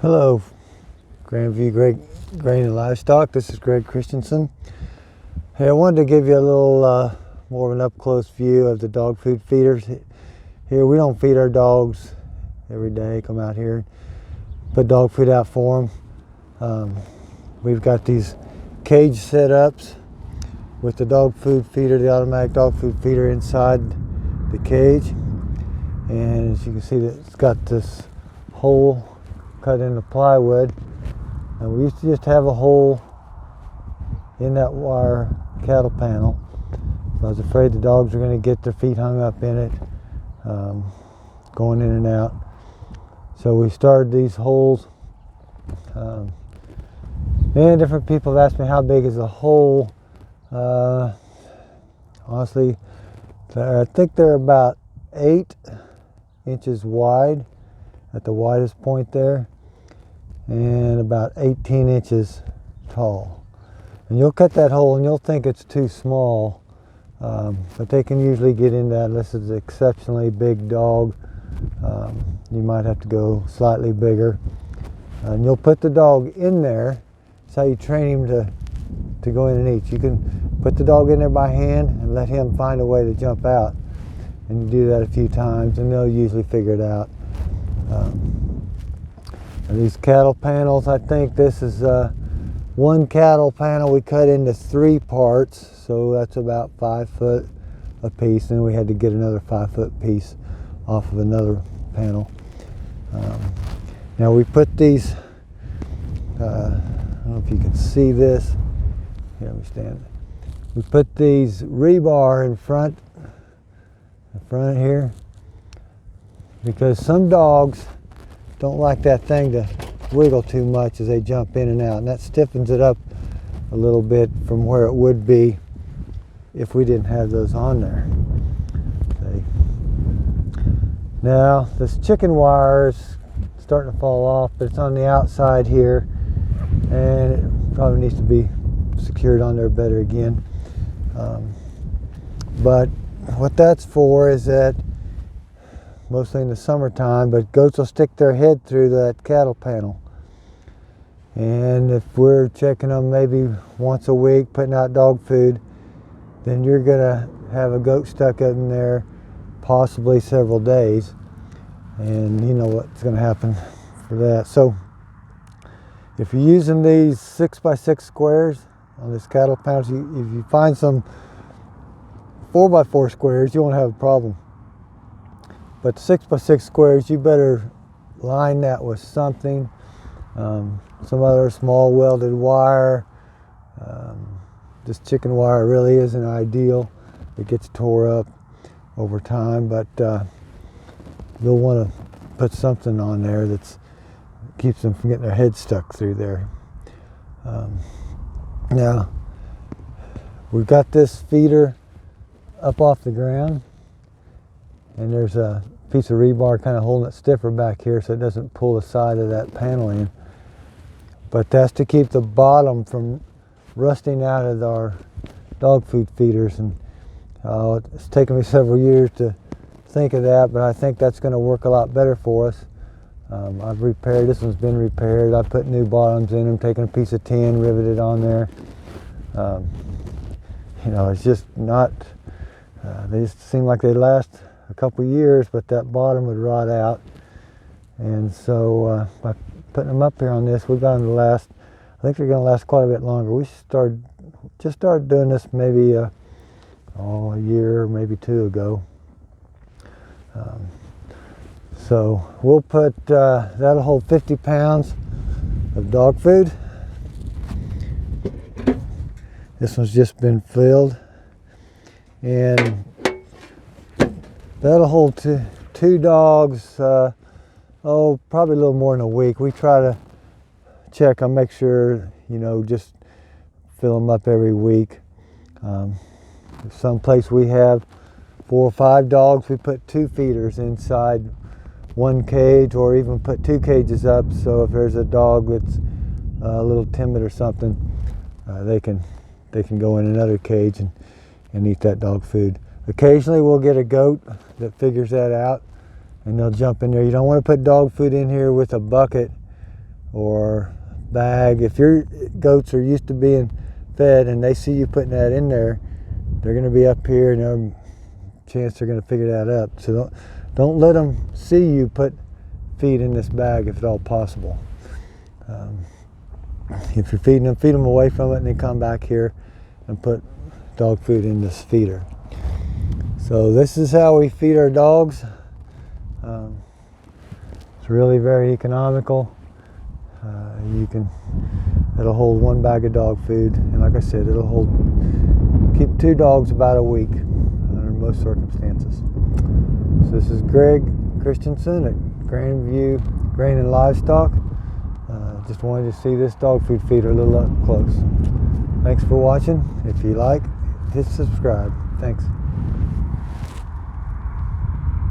Hello, Grandview Grain and Livestock. This is Greg Christensen. Hey, I wanted to give you a little more of an up-close view of the dog food feeders. Here, we don't feed our dogs every day. Come out here, put dog food out for them. We've got these cage setups with the dog food feeder, the automatic dog food feeder inside the cage. And as you can see, it's got this hole cut into plywood, and we used to just have a hole in that wire cattle panel. So I was afraid the dogs were going to get their feet hung up in it, going in and out. So we started these holes. Many different people have asked me how big is a hole. Honestly, I think they're about 8 inches wide at the widest point there, and about 18 inches tall. And you'll cut that hole and you'll think it's too small, but they can usually get in that unless it's an exceptionally big dog. You might have to go slightly bigger. And you'll put the dog in there. That's how you train him to go in and eat. You can put the dog in there by hand and let him find a way to jump out. And you do that a few times and they'll usually figure it out. And these cattle panels, I think this is one cattle panel we cut into 3 parts, so that's about 5 foot a piece, and we had to get another 5 foot piece off of another panel. Now we put these, I don't know if you can see this, here we stand. We put these rebar in front here, because some dogs don't like that thing to wiggle too much as they jump in and out, and that stiffens it up a little bit from where it would be if we didn't have those on there. Okay. Now this chicken wire is starting to fall off, but it's on the outside here, and it probably needs to be secured on there better again. But what that's for is that mostly in the summertime, but goats will stick their head through that cattle panel. And if we're checking them maybe once a week, putting out dog food, then you're gonna have a goat stuck in there possibly several days. And you know what's gonna happen for that. So if you're using these 6x6 squares on this cattle panel, if you find some 4x4 squares, you won't have a problem. But 6x6 squares, you better line that with something, some other small welded wire. This chicken wire really isn't ideal. It gets tore up over time, but you'll want to put something on there that keeps them from getting their head stuck through there. Now, we've got this feeder up off the ground, and there's a piece of rebar kind of holding it stiffer back here so it doesn't pull the side of that panel in. But that's to keep the bottom from rusting out of our dog food feeders. And it's taken me several years to think of that, but I think that's going to work a lot better for us. I've repaired, this one's been repaired. I put new bottoms in them, taken a piece of tin, riveted on there. You know, it's just not, they just seem like they last a couple years, but that bottom would rot out. And so by putting them up here on this, we've got them to last, I think they're going to last quite a bit longer. We just started doing this maybe a year, maybe 2 ago. So we'll put, that'll hold 50 pounds of dog food. This one's just been filled, and that'll hold two dogs, probably a little more than a week. We try to check them, make sure, you know, just fill them up every week. Someplace we have 4 or 5 dogs, we put 2 feeders inside one cage, or even put 2 cages up, so if there's a dog that's a little timid or something, they can go in another cage and eat that dog food. Occasionally we'll get a goat that figures that out, and they'll jump in there. You don't want to put dog food in here with a bucket or bag. If your goats are used to being fed and they see you putting that in there, they're going to be up here, and there's a chance they're going to figure that out. So don't let them see you put feed in this bag if at all possible. If you're feeding them, feed them away from it, and then come back here and put dog food in this feeder. So this is how we feed our dogs. It's really very economical. It'll hold 1 bag of dog food, and like I said, it'll keep 2 dogs about a week under most circumstances. So this is Greg Christensen at Grandview Grain and Livestock. Just wanted to see this dog food feeder a little up close. Thanks for watching. If you like, hit subscribe. Thanks.